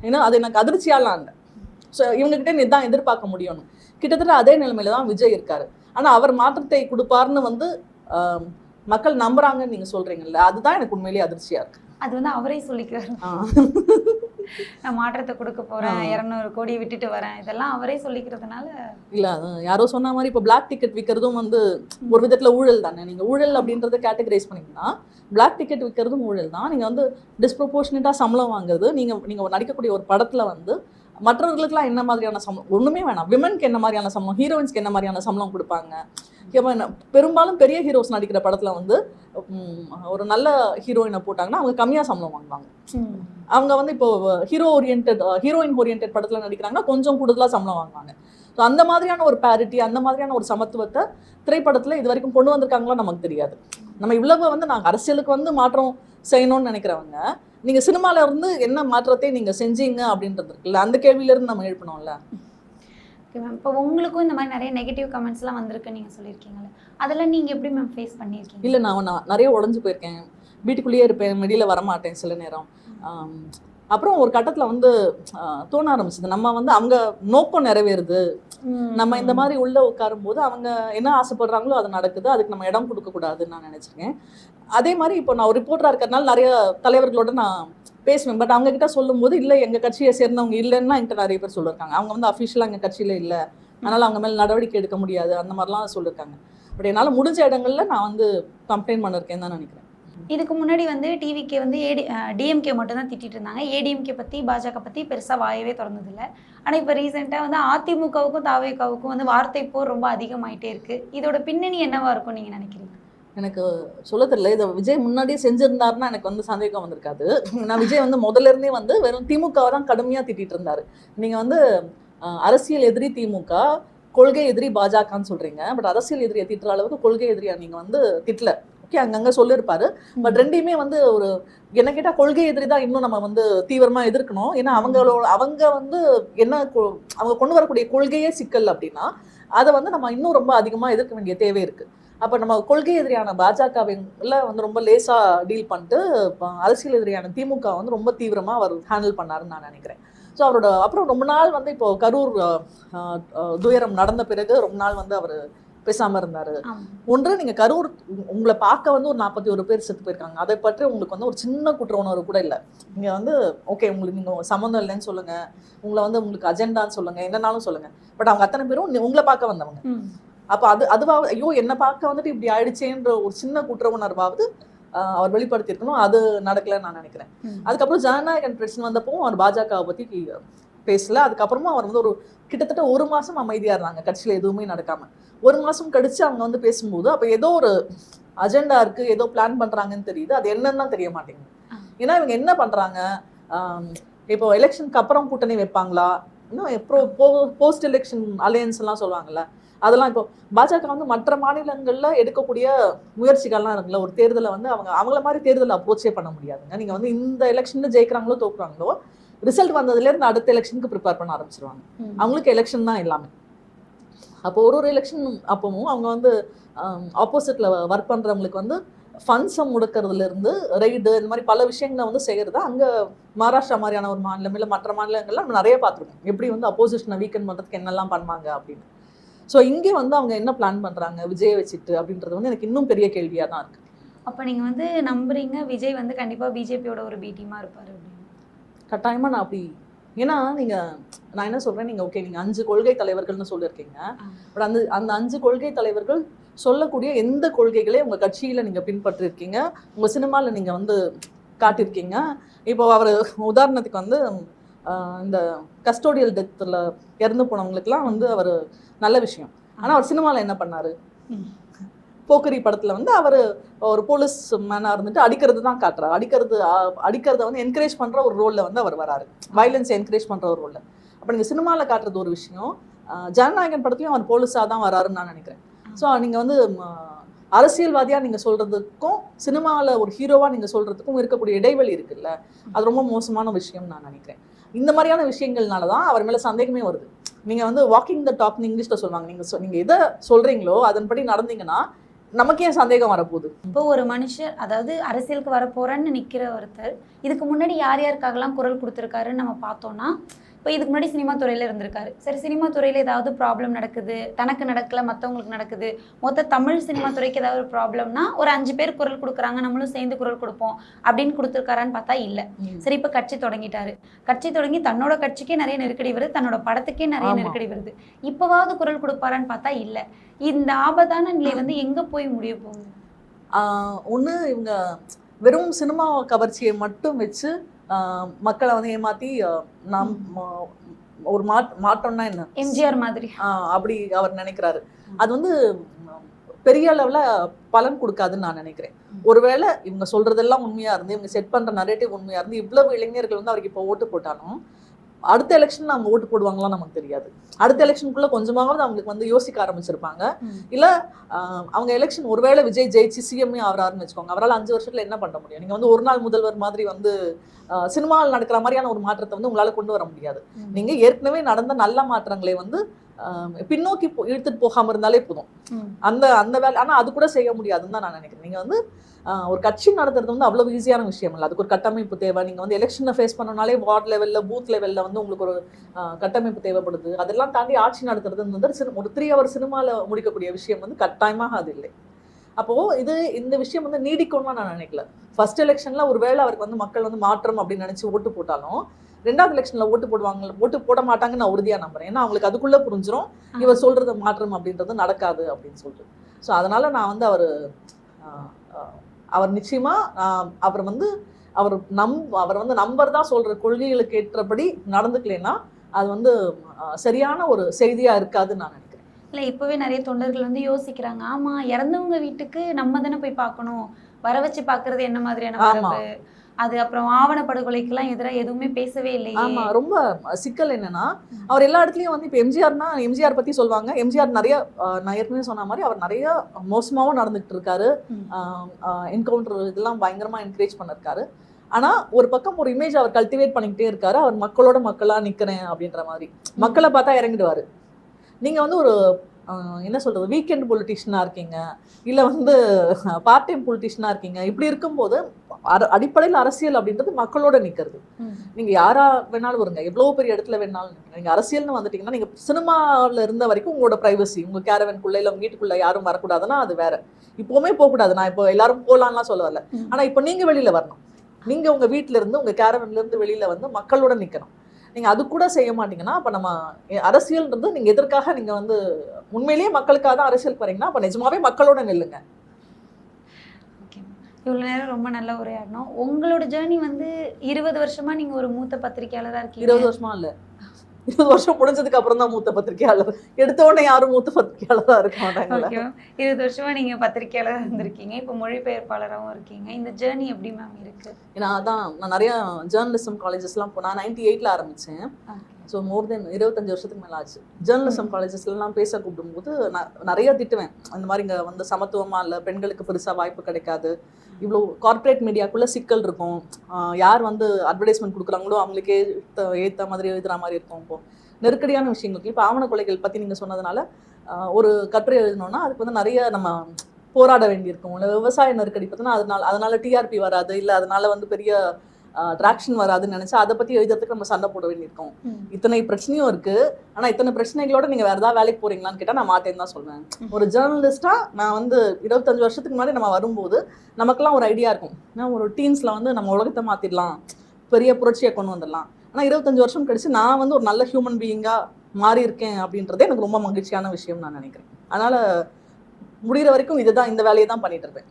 ஏன்னா அது எனக்கு அதிர்ச்சியாலாம் இல்லை. ஸோ இவங்ககிட்ட இதான் எதிர்பார்க்க முடியும்னு. கிட்டத்தட்ட அதே நிலைமையில தான் விஜய் இருக்காரு. ஆனா அவர் மாற்றத்தை கொடுப்பாருன்னு வந்து மக்கள் நம்புறாங்கன்னு நீங்க சொல்றீங்கல்ல, அதுதான் எனக்கு உண்மையிலேயே அதிர்ச்சியா இருக்கு. அது வந்து அவரே சொல்லிக்கிறாரு, நான் மாற்றத்தை கொடுக்க போறேன், 200 கோடி விட்டுட்டு வரேன், இதெல்லாம் அவரே சொல்லிக்கிறதுனால இல்ல. யாரோ சொன்ன மாதிரி இப்போ பிளாக் டிக்கெட் விற்கிறதும் வந்து ஒரு விதத்துல ஊழல் தானே. நீங்க ஊழல் அப்படின்றத கேட்டகரைஸ் பண்ணீங்கன்னா பிளாக் டிக்கெட் விற்கிறதும் ஊழல் தான். நீங்க வந்து டிஸ்ப்ரொபோர்ஷனேட்டா சம்பளம் வாங்குறது, நீங்க நடிக்கக்கூடிய ஒரு படத்துல வந்து மற்றவர்களுக்குலாம் என்ன மாதிரியான சம்பளம் ஒண்ணுமே வேணாம், விமனுக்கு என்ன மாதிரியான சம்பளம், ஹீரோயின்ஸ்க்கு என்ன மாதிரியான சம்பளம் கொடுப்பாங்க. பெரும்பாலும் பெரிய ஹீரோஸ் நடிக்கிற படத்துல வந்து ஒரு நல்ல ஹீரோயினை போட்டாங்கன்னா அவங்க கம்மியா சம்பளம் வாங்குவாங்க. அவங்க வந்து இப்போ ஹீரோயின் ஓரியன்ட் படத்துல நடிக்கிறாங்கன்னா கொஞ்சம் கூடுதலா சம்பளம் வாங்குவாங்க. ஸோ அந்த மாதிரியான ஒரு பேரிட்டி, அந்த மாதிரியான ஒரு சமத்துவத்தை திரைப்படத்துல இது வரைக்கும் கொண்டு வந்திருக்காங்களோ நமக்கு தெரியாது. நம்ம இவ்வளவு வந்து நாங்கள் அரசியலுக்கு வந்து மாற்றம் செய்யணும்னு நினைக்கிறவங்க, நீங்க சினிமால இருந்து என்ன மாற்றத்தை நீங்க செஞ்சீங்க அப்படின்றது இருக்குல்ல, அந்த கேள்வியில இருந்து நம்ம எழுப்பணும்ல. ஓகே மேம், இப்போ உங்களுக்கும் இந்த மாதிரி நிறைய நெகட்டிவ் கமெண்ட்ஸ்லாம் வந்திருக்கு நீங்கள் சொல்லியிருக்கீங்களே, அதெல்லாம் நீங்கள் எப்படி மேம் ஃபேஸ் பண்ணியிருக்கீங்க? இல்லை, நான் நிறைய உடஞ்சு போயிருக்கேன், வீட்டுக்குள்ளேயே இருப்பேன், வெளியில் வரமாட்டேன் சில நேரம். அப்புறம் ஒரு கட்டத்துல வந்து தோண ஆரம்பிச்சது, நம்ம வந்து அவங்க நோக்கம் நிறைவேறுது, நம்ம இந்த மாதிரி உள்ள உட்காரும் போது அவங்க என்ன ஆசைப்படுறாங்களோ அது நடக்குது, அதுக்கு நம்ம இடம் கொடுக்க கூடாதுன்னு நான் நினைச்சிருக்கேன். அதே மாதிரி இப்போ நான் ஒரு ரிப்போர்ட்டரா இருக்கிறதுனால நிறைய தலைவர்களோட நான் பேசுவேன். பட் அவங்க கிட்ட சொல்லும் போது இல்லை எங்க கட்சியை சேர்ந்தவங்க இல்லைன்னா என்கிட்ட நிறைய பேர் சொல்லியிருக்காங்க. அவங்க வந்து அஃபிஷியலா எங்க கட்சியில இல்லை, அதனால அவங்க மேல நடவடிக்கை எடுக்க முடியாது அந்த மாதிரிலாம் சொல்லியிருக்காங்க. பட் என்னால முடிஞ்ச இடங்கள்ல நான் வந்து கம்ப்ளைண்ட் பண்ணிருக்கேன்னு தான் நினைக்கிறேன். இதுக்கு முன்னாடி வந்து டிவிக்கே வந்து டிஎம்கே மட்டும் தான் திட்டிட்டு இருந்தாங்க. ஏடிஎம்கே பற்றி பாஜக பற்றி பெருசாக வாயவே திறந்ததில்லை. ஆனால் இப்போ ரீசெண்டாக வந்து அதிமுகவுக்கும் தாவேகாவுக்கும் வந்து வார்த்தை போர் ரொம்ப அதிகமாயிட்டே இருக்குது. இதோட பின்னணி என்னவா இருக்கும் நீங்கள் நினைக்கிறீங்க? எனக்கு சொல்ல தெரியல. இதை விஜய் முன்னாடியே செஞ்சிருந்தாருன்னா எனக்கு வந்து சந்தேகம் வந்திருக்காது. நான் விஜய் வந்து முதல்ல இருந்தே வந்து வெறும் திமுகவை தான் கடுமையாக திட்டிட்டு இருந்தாரு. நீங்கள் வந்து அரசியல் எதிரி திமுக, கொள்கை எதிரி பாஜகன்னு சொல்றீங்க. பட் அரசியல் எதிரியை திட்டுற அளவுக்கு கொள்கை எதிரியா நீங்கள் வந்து திட்டல. ஓகே, அங்கங்கே சொல்லியிருப்பாரு. பட் ரெண்டையுமே வந்து ஒரு என்ன கேட்டால் கொள்கை எதிரி தான் இன்னும் நம்ம வந்து தீவிரமாக எதிர்க்கணும். ஏன்னா அவங்க வந்து என்ன அவங்க கொண்டு வரக்கூடிய கொள்கையே சிக்கல் அப்படின்னா அதை வந்து நம்ம இன்னும் ரொம்ப அதிகமாக எதிர்க்க வேண்டிய தேவை இருக்குது. அப்போ நம்ம கொள்கை எதிரியான பாஜகவில வந்து ரொம்ப லேசாக டீல் பண்ணிட்டு அரசியல் எதிரியான திமுக வந்து ரொம்ப தீவிரமாக அவர் ஹேண்டில் பண்ணாருன்னு நான் நினைக்கிறேன். ஸோ அவரோட அப்புறம் ரொம்ப நாள் வந்து இப்போ கரூர் துயரம் நடந்த பிறகு ரொம்ப நாள் வந்து அவர் பேசாமல் இருந்தார். ஒன்று நீங்கள் கரூர் உங்களை பார்க்க வந்து ஒரு 41 பேர் செத்து போயிருக்காங்க. அதை பற்றி உங்களுக்கு வந்து ஒரு சின்ன குற்ற உணர்வு கூட இல்லை. நீங்கள் வந்து ஓகே உங்களுக்கு நீங்கள் சம்மந்தம் இல்லைன்னு சொல்லுங்கள், உங்களை வந்து உங்களுக்கு அஜெண்டான்னு சொல்லுங்கள், என்னன்னாலும் சொல்லுங்கள். பட் அவங்க அத்தனை பேரும் உங்களை பார்க்க வந்தவங்க. அப்போ அதுவாக ஐயோ என்னை பார்க்க வந்துட்டு இப்படி ஆயிடுச்சேன்ற ஒரு சின்ன குற்ற உணர்வாவது அவர் வெளிப்படுத்தியிருக்கணும். அது நடக்கலன்னு நான் நினைக்கிறேன். அதுக்கப்புறம் ஜனநாயகன் பிரச்சனை வந்தப்போ அவர் பாஜகவை பற்றி பேசல. அதுக்கப்புறமா அவர் வந்து ஒரு கிட்டத்தட்ட 1 மாதம் அமைதியாக இருந்தாங்க, கட்சியில் எதுவுமே நடக்காமல். 1 மாதம் கழிச்சு அவங்க வந்து பேசும்போது அப்போ ஏதோ ஒரு அஜெண்டா இருக்குது, ஏதோ பிளான் பண்ணுறாங்கன்னு தெரியுது. அது என்னன்னு தான் தெரிய மாட்டேங்குது. ஏன்னா இவங்க என்ன பண்ணுறாங்க, இப்போ எலெக்ஷனுக்கு அப்புறம் கூட்டணி வைப்பாங்களா, இன்னும் போஸ்ட் எலெக்ஷன் அலையன்ஸ் எல்லாம் சொல்லுவாங்கல்ல, அதெல்லாம் இப்போ பாஜக வந்து மற்ற மாநிலங்கள்ல எடுக்கக்கூடிய முயற்சிகள்லாம் இருக்குல்ல, ஒரு தேர்தலை வந்து அவங்கள மாதிரி தேர்தலை அப்ரோச்சே பண்ண முடியாதுங்க. நீங்க வந்து இந்த எலெக்ஷன்ல ஜெயிக்கிறாங்களோ தோக்குறாங்களோ ரிசல்ட் வந்ததுல இருந்து அடுத்த எலெக்ஷனுக்கு ப்ரிப்பேர் பண்ண ஆரம்பிச்சிருவாங்க. அவங்களுக்கு எலெக்ஷன் தான் எல்லாமே. அப்போ ஒரு எலெக்ஷன் அப்பவும் அவங்க வந்து ஆப்போசிட்ல ஒர்க் பண்றவங்களுக்கு வந்து ஃபண்ட்ஸை முடக்கிறதுல இருந்து ரைடு இந்த மாதிரி பல விஷயங்களை வந்து செய்யறது. அங்க மகாராஷ்டிரா மாதிரியான ஒரு மாநிலம் இல்லை மற்ற மாநிலங்கள்ல நம்ம நிறைய பார்த்துருக்கோம் எப்படி வந்து அப்போசிஷனை வீக்கெண்ட் பண்றதுக்கு என்னெல்லாம் பண்ணுவாங்க அப்படின்னு. ஸோ இங்கே வந்து அவங்க என்ன பிளான் பண்ணுறாங்க விஜயை வச்சுட்டு அப்படின்றது வந்து எனக்கு இன்னும் பெரிய கேள்வியாக தான் இருக்குது. அப்போ நீங்கள் வந்து நம்புறீங்க விஜய் வந்து கண்டிப்பாக பிஜேபியோட ஒரு பி டீமாக இருப்பார் அப்படின்னு? கட்டாயமாக நான் அப்படி, ஏன்னா நான் என்ன சொல்கிறேன், நீங்கள் ஓகே நீங்கள் 5 கொள்கை தலைவர்கள்னு சொல்லியிருக்கீங்க. பட் அந்த 5 கொள்கை தலைவர்கள் சொல்லக்கூடிய எந்த கொள்கைகளே உங்கள் கட்சியில் நீங்கள் பின்பற்றிருக்கீங்க, உங்கள் சினிமாவில் நீங்கள் வந்து காட்டியிருக்கீங்க. இப்போ அவர் உதாரணத்துக்கு வந்து இந்த கஸ்டோடியல் டெத்தில் இறந்து போனவங்களுக்குலாம் வந்து அவர் நல்ல விஷயம். ஆனால் அவர் சினிமாவில் என்ன பண்ணார், போக்கரி படத்தில் வந்து அவர் ஒரு போலீஸ் மேனாக இருந்துட்டு அடிக்கிறது தான் காட்டுறாரு. அடிக்கிறத வந்து என்கரேஜ் பண்ணுற ஒரு ரோலில் வந்து அவர் வராரு, வயலன்ஸை என்கரேஜ் பண்ணுற ஒரு ரோலில். அப்போ நீங்கள் சினிமாவில் காட்டுறது ஒரு விஷயம், ஜனநாயகன் படத்துலையும் அவர் போலீஸாக தான் வராருன்னு நான் நினைக்கிறேன். ஸோ நீங்கள் வந்து அரசியல்வாதியாக நீங்கள் சொல்கிறதுக்கும் சினிமாவில் ஒரு ஹீரோவாக நீங்கள் சொல்கிறதுக்கும் இருக்கக்கூடிய இடைவெளி இருக்குல்ல, அது ரொம்ப மோசமான விஷயம்னு நான் நினைக்கிறேன். இந்த மாதிரியான விஷயங்கள்னால தான் அவர் மேலே சந்தேகமே வருது. நீங்கள் வந்து வாக்கிங் த டாக்னு இங்கிலீஷில் சொல்லுவாங்க. நீங்கள் எதை சொல்கிறீங்களோ அதன்படி நடந்தீங்கன்னா நமக்கு ஏன் சந்தேகம் வரப்போகுது? இப்போ ஒரு மனுஷர், அதாவது அரசியலுக்கு வரப்போறேன்னு நிற்கிற ஒருத்தர் இதுக்கு முன்னாடி யார் யாருக்காகலாம் குரல் கொடுத்துருக்காருன்னு நம்ம பார்த்தோம்னா, இப்போ இதுக்கு முன்னாடி சினிமா துறையில் இருந்திருக்காரு. சரி, சினிமா துறையில் ஏதாவது ப்ராப்ளம் நடக்குது, தனக்கு நடக்கல மற்றவங்களுக்கு நடக்குது, மொத்த தமிழ் சினிமா துறைக்கு ஏதாவது ஒரு ப்ராப்ளம்னா ஒரு 5 பேர் குரல் கொடுக்குறாங்க, நம்மளும் சேர்ந்து குரல் கொடுப்போம் அப்படின்னு கொடுத்துருக்காரான்னு பார்த்தா இல்லை. சரி, இப்போ கட்சி தொடங்கிட்டாரு. கட்சி தொடங்கி தன்னோட கட்சிக்கே நிறைய நெருக்கடி வருது, தன்னோட படத்துக்கே நிறைய நெருக்கடி வருது. இப்போவாவது குரல் கொடுப்பாரான்னு பார்த்தா இல்லை. இந்த ஆபத்தான நிலை வந்து எங்கே போய் முடிய போகுது? ஒன்று இவங்க வெறும் சினிமா கவர்ச்சியை மட்டும் வச்சு மக்களை வந்து ஏமாத்தி நாம் ஒரு மாற்றம்னா என்ன, எம்ஜிஆர் மாதிரி அப்படி அவர் நினைக்கிறாரு. அது வந்து பெரிய அளவுல பலன் கொடுக்காதுன்னு நான் நினைக்கிறேன். ஒருவேளை இவங்க சொல்றதெல்லாம் உண்மையா இருந்து, இவங்க செட் பண்ற நரேட்டிவ் உண்மையா இருந்து இவ்வளவு இளைஞர்கள் வந்து அவருக்கு இப்போ ஓட்டு போட்டாலும் அடுத்த எலெக்ஷன் அவங்க ஓட்டு போடுவாங்களாம் நமக்கு தெரியாது. அடுத்த எலெக்ஷனுக்குள்ள கொஞ்சமாவது அவங்களுக்கு வந்து யோசிக்க ஆரம்பிச்சிருப்பாங்க. இல்ல அவங்க எலெக்ஷன் ஒருவேளை விஜய் ஜெயிச்சு சிஎம்ஏ ஆகிறாருன்னு வச்சுக்கோங்க, அவரால் 5 வருஷத்துல என்ன பண்ண முடியும்? நீங்க வந்து ஒரு நாள் முதல்வர் மாதிரி வந்து சினிமாவில் நடக்கிற மாதிரியான ஒரு மாற்றத்தை வந்து உங்களால கொண்டு வர முடியாது. நீங்க ஏற்கனவே நடந்த நல்ல மாற்றங்களை வந்து பின்னோக்கி இழுத்துட்டு போகாம இருந்தாலே போதும். அந்த அந்த வேலை ஆனா அது கூட செய்ய முடியாதுன்னு தான் நான் நினைக்கிறேன். நீங்க வந்து ஒரு கட்சி நடத்துறது வந்து அவ்வளவு ஈஸியான விஷயம் இல்லை. அதுக்கு ஒரு கட்டமைப்பு தேவை. நீங்க வந்து எலெக்ஷனை ஃபேஸ் பண்ணனாலே வார்டு லெவல்ல பூத் லெவல்ல வந்து உங்களுக்கு ஒரு கட்டமைப்பு தேவைப்படுது. அதெல்லாம் தாண்டி ஆட்சி நடத்துறது வந்து ஒரு 3 hour சினிமால முடிக்கக்கூடிய விஷயம் வந்து கட்டாயமாக அது இல்லை. அப்போ இந்த விஷயம் வந்து நீடிக்கும்னா நான் நினைக்கல. ஃபர்ஸ்ட் எலெக்ஷன்ல ஒருவேளை அவருக்கு வந்து மக்கள் வந்து மாற்றம் அப்படின்னு நினைச்சு ஓட்டு போட்டாலும் 2வது எலெக்ஷன்ல ஓட்டு போட மாட்டாங்கன்னு நான் உறுதியா நம்புறேன். ஏன்னா அவங்களுக்கு அதுக்குள்ள புரிஞ்சிடும் இவர் சொல்றது மாற்றம் அப்படின்றது நடக்காது அப்படின்னு சொல்லிட்டு. ஸோ அதனால நான் வந்து அவர் நிச்சயமா அவர் வந்து அவர் வந்து நம்பர் தான் சொல்ற கொள்கைகளுக்கு ஏற்றபடி நடந்துக்கலைன்னா அது வந்து சரியான ஒரு செய்தியா இருக்காதுன்னு நான் நினைக்கிறேன். இல்லை, இப்போவே நிறைய தொண்டர்கள் வந்து யோசிக்கிறாங்க, ஆமா இறந்தவங்க வீட்டுக்கு நம்ம தானே போய் பார்க்கணும், வர வச்சு பார்க்கறது என்ன மாதிரியான மரபு, அது அப்புறம் ஆவண படுகொலைக்கெல்லாம் எதிராக எதுவுமே பேசவே இல்லையே. ஆமா, ரொம்ப சிக்கல் என்னன்னா அவர் எல்லா இடத்துலயும் வந்து இப்போ எம்ஜிஆர் பத்தி சொல்லுவாங்க. எம்ஜிஆர் நிறைய நான் ஏற்கனவே சொன்ன மாதிரி அவர் நிறைய மோசமாவும் நடந்துகிட்டு இருக்காரு. என்கவுண்டர் இதெல்லாம் பயங்கரமா என்கரேஜ் பண்ணிருக்காரு. ஆனா ஒரு பக்கம் ஒரு இமேஜ் அவர் கல்டிவேட் பண்ணிக்கிட்டே இருக்காரு. அவர் மக்களோட மக்களா நிக்கிறேன் அப்படின்ற மாதிரி மக்களை பார்த்தா இறங்கிடுவாரு. நீங்க வந்து ஒரு என்ன சொல்றது வீக்கெண்ட் பொலிட்டிஷியனா இருக்கீங்க, இல்ல வந்து பார்ட் டைம் பொலிட்டிஷியனா இருக்கீங்க. இப்படி இருக்கும்போது அடிப்படையில் அரசியல் அப்படின்றது மக்களோட நிக்கிறது. நீங்க யாரா வேணாலும் வருங்க, எவ்வளவு பெரிய இடத்துல வேணாலும் நீங்க அரசியல்னு வந்துட்டீங்கன்னா, நீங்க சினிமாவில் இருந்த வரைக்கும் உங்களோட பிரைவசி, உங்க கேரவனுக்குள்ள இல்ல உங்க வீட்டுக்குள்ள யாரும் வரக்கூடாதுன்னா அது வேற. இப்பவுமே போகக்கூடாது. நான் இப்போ எல்லாரும் போலாம்லாம் சொல்ல வரல. ஆனா இப்போ நீங்க வெளியில வரணும். நீங்க உங்க வீட்டுல இருந்து உங்க கேரவன்ல இருந்து வெளியில வந்து மக்களோட நிக்கணும். நீங்க அது கூட செய்ய மாட்டீங்கன்னா அப்ப நம்ம அரசியல்ன்றது நீங்க எதற்காக நீங்க வந்து உண்மையிலேயே மக்களுக்காக தான் அரசியல் வரீங்கன்னா அப்ப நிஜமாவே மக்களோட நில்லுங்க. இவ்வளோ நேரம் ரொம்ப நல்ல உரையாடணும். உங்களோட ஜேர்னி வந்து 20 வருஷமா நீங்க ஒரு மூத்த பத்திரிகையாளராக இருக்கீங்க. 20 வருஷமா இல்ல, 20 வருஷம் முடிஞ்சதுக்கு அப்புறம் தான் மூத்த பத்திரிகையாளர். எடுத்த உடனே யாரும் மூத்த பத்திரிகையாளராக இருக்க மாட்டாங்க. 20 வருஷமா நீங்க பத்திரிகையாளராக இருந்திருக்கீங்க, இப்போ மொழிபெயர்ப்பாளராகவும் இருக்கீங்க. இந்த ஜேர்னி எப்படி மேம் இருக்கு? ஏன்னா நான் நிறைய ஜேர்னலிசம் காலேஜஸ்லாம் நான் 98ல் ஆரம்பிச்சேன். ஸோ மோர் தென் 25 வருஷத்துக்கு மேலே ஆச்சு. ஜேர்னலிசம் காலேஜஸ்லாம் பேச கூப்பிடும்போது நான் நிறைய திட்டுவேன். அந்த மாதிரி இங்கே வந்து சமத்துவமாக இல்லை, பெண்களுக்கு பெருசாக வாய்ப்பு கிடைக்காது, இவ்வளோ கார்பரேட் மீடியாக்குள்ளே சிக்கல் இருக்கும், யார் வந்து அட்வர்டைஸ்மெண்ட் கொடுக்குறாங்களோ அவங்களுக்கே ஏற்ற மாதிரி எழுதுகிற மாதிரி இருக்கும். இப்போ நெருக்கடியான விஷயங்களுக்கு இப்போ ஆவண கொலைகள் பற்றி நீங்கள் சொன்னதுனால ஒரு கட்டுரை எழுதணும்னா அதுக்கு வந்து நிறைய நம்ம போராட வேண்டியிருக்கும். இல்லை விவசாய நெருக்கடி பார்த்தோன்னா அதனால டிஆர்பி வராது, இல்லை அதனால வந்து பெரிய ட்ராக்ஷன் வராதுன்னு நினைச்சா அதை பத்தி எழுதுறதுக்கு நம்ம சண்டை போட வேண்டியிருக்கோம். இத்தனை பிரச்சனையும் இருக்கு. ஆனா இத்தனை பிரச்சனைகளோட நீங்க வேற ஏதாவது வேலைக்கு போறீங்களான்னு கேட்டா நான் மாட்டேன்னு தான் சொல்வேன். ஒரு ஜேர்னலிஸ்டா நான் வந்து 25 வருஷத்துக்கு முன்னாடி நம்ம வரும்போது நமக்குலாம் ஒரு ஐடியா இருக்கும். ஒரு டீன்ஸ்ல வந்து நம்ம உலகத்தை மாத்திடலாம், பெரிய புரட்சியை கொண்டு வந்துடலாம். ஆனா 25 வருஷம் கழிச்சு நான் வந்து ஒரு நல்ல ஹியூமன் பீயிங்கா மாறி இருக்கேன் அப்படின்றதே எனக்கு ரொம்ப மகிழ்ச்சியான விஷயம் நான் நினைக்கிறேன். அதனால முடிகிற வரைக்கும் இந்த வேலையை தான் பண்ணிட்டு இருப்பேன்.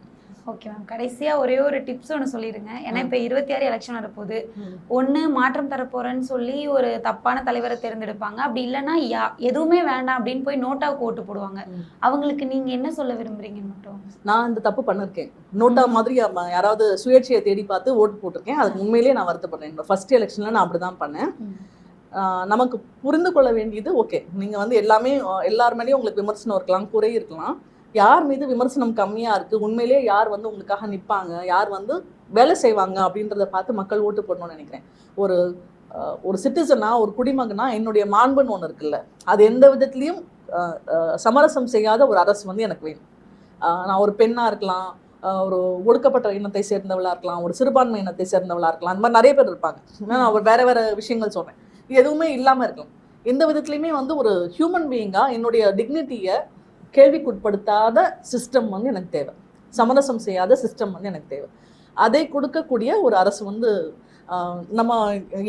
ஓகே மேம், கடைசியாக ஒரே ஒரு டிப்ஸ் ஒன்று சொல்லிடுங்க. ஏன்னா இப்போ 26 எலெக்ஷன் வரப்போகுது. ஒன்று மாற்றம் தரப்போறேன்னு சொல்லி ஒரு தப்பான தலைவரை தேர்ந்தெடுப்பாங்க, அப்படி இல்லைன்னா எதுவுமே வேண்டாம் அப்படின்னு போய் நோட்டாவுக்கு ஓட்டு போடுவாங்க. அவங்களுக்கு நீங்க என்ன சொல்ல விரும்புறீங்க மட்டும்? நான் இந்த தப்பு பண்ணிருக்கேன். நோட்டா மாதிரி யாராவது சுயேட்சையை தேடி பார்த்து ஓட்டு போட்டிருக்கேன். அதுக்கு உண்மையிலேயே நான் வருத்தப்படுறேன். ஃபர்ஸ்ட் எலெக்ஷன்ல நான் அப்படிதான் பண்ணேன். நமக்கு புரிந்து கொள்ள வேண்டியது, ஓகே நீங்க வந்து எல்லார் மேலேயும் உங்களுக்கு விமர்சனம் இருக்கலாம், குறை இருக்கலாம். யார் மீது விமர்சனம் கம்மியா இருக்கு, உண்மையிலேயே யார் வந்து உங்களுக்காக நிற்பாங்க, யார் வந்து வேலை செய்வாங்க அப்படின்றத பார்த்து மக்கள் ஓட்டு போடணும்னு நினைக்கிறேன். ஒரு சிட்டிசனா, ஒரு குடிமகனா என்னுடைய மாண்புன்னு ஒன்று இருக்குல்ல, அது எந்த விதத்துலையும் சமரசம் செய்யாத ஒரு அரசு வந்து எனக்கு வேணும். நான் ஒரு பெண்ணா இருக்கலாம், ஒரு ஒடுக்கப்பட்ட இனத்தை சேர்ந்தவளா இருக்கலாம், ஒரு சிறுபான்மை இனத்தை சேர்ந்தவளா இருக்கலாம், அந்த மாதிரி நிறைய பேர் இருப்பாங்க. நான் வேற வேற விஷயங்கள் சொல்றேன். இது எதுவுமே இல்லாம இருக்கலாம். எந்த விதத்துலையுமே வந்து ஒரு ஹியூமன் பீயிங்கா என்னுடைய டிக்னிட்டியை கேள்விக்குட்படுத்தாத சிஸ்டம் வந்து எனக்கு தேவை. சமரசம் செய்யாத சிஸ்டம் வந்து எனக்கு தேவை. அதை கொடுக்கக்கூடிய ஒரு அரசு வந்து நம்ம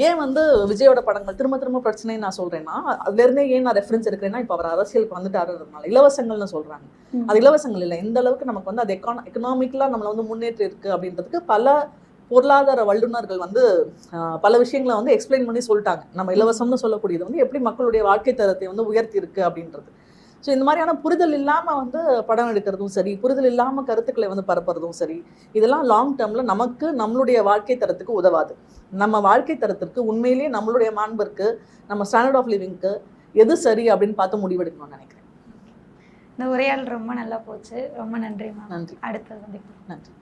ஏன் வந்து விஜயோட படங்கள் திரும்ப திரும்ப பிரச்சனைன்னு நான் சொல்றேன்னா, அதுல இருந்தே ஏன் நான் ரெஃபரன்ஸ் எடுக்கிறேன்னா, இப்போ அவர் அரசியலுக்கு வந்துட்டாருன்றதுனால. இலவசங்கள்னு சொல்றாங்க, அது இலவசங்கள் இல்லை. எந்த அளவுக்கு நமக்கு வந்து அது எக்கனாமிக்கலா நம்மளை வந்து முன்னேற்றி இருக்கு அப்படின்றதுக்கு பல பொருளாதார வல்லுநர்கள் வந்து பல விஷயங்களை வந்து எக்ஸ்பிளைன் பண்ணி சொல்லிட்டாங்க. நம்ம இலவசம்னு சொல்லக்கூடியது வந்து எப்படி மக்களுடைய வாழ்க்கை தரத்தை வந்து உயர்த்தி இருக்கு அப்படின்றது. ஸோ இந்த மாதிரியான புரிதல் இல்லாமல் வந்து படம் எடுக்கிறதும் சரி, புரிதல் இல்லாமல் கருத்துக்களை வந்து பரப்புறதும் சரி, இதெல்லாம் லாங் டேர்மில் நமக்கு நம்மளுடைய வாழ்க்கை தரத்துக்கு உதவாது. நம்ம வாழ்க்கை தரத்திற்கு உண்மையிலேயே நம்மளுடைய மாண்பிற்கு, நம்ம ஸ்டாண்டர்ட் ஆஃப் லிவிங்க்கு எது சரி அப்படின்னு பார்த்து முடிவெடுக்கணும்னு நினைக்கிறேன். இந்த உரையாடல் ரொம்ப நல்லா போச்சு. ரொம்ப நன்றி மேம். நன்றி. அடுத்தது வந்து நன்றி.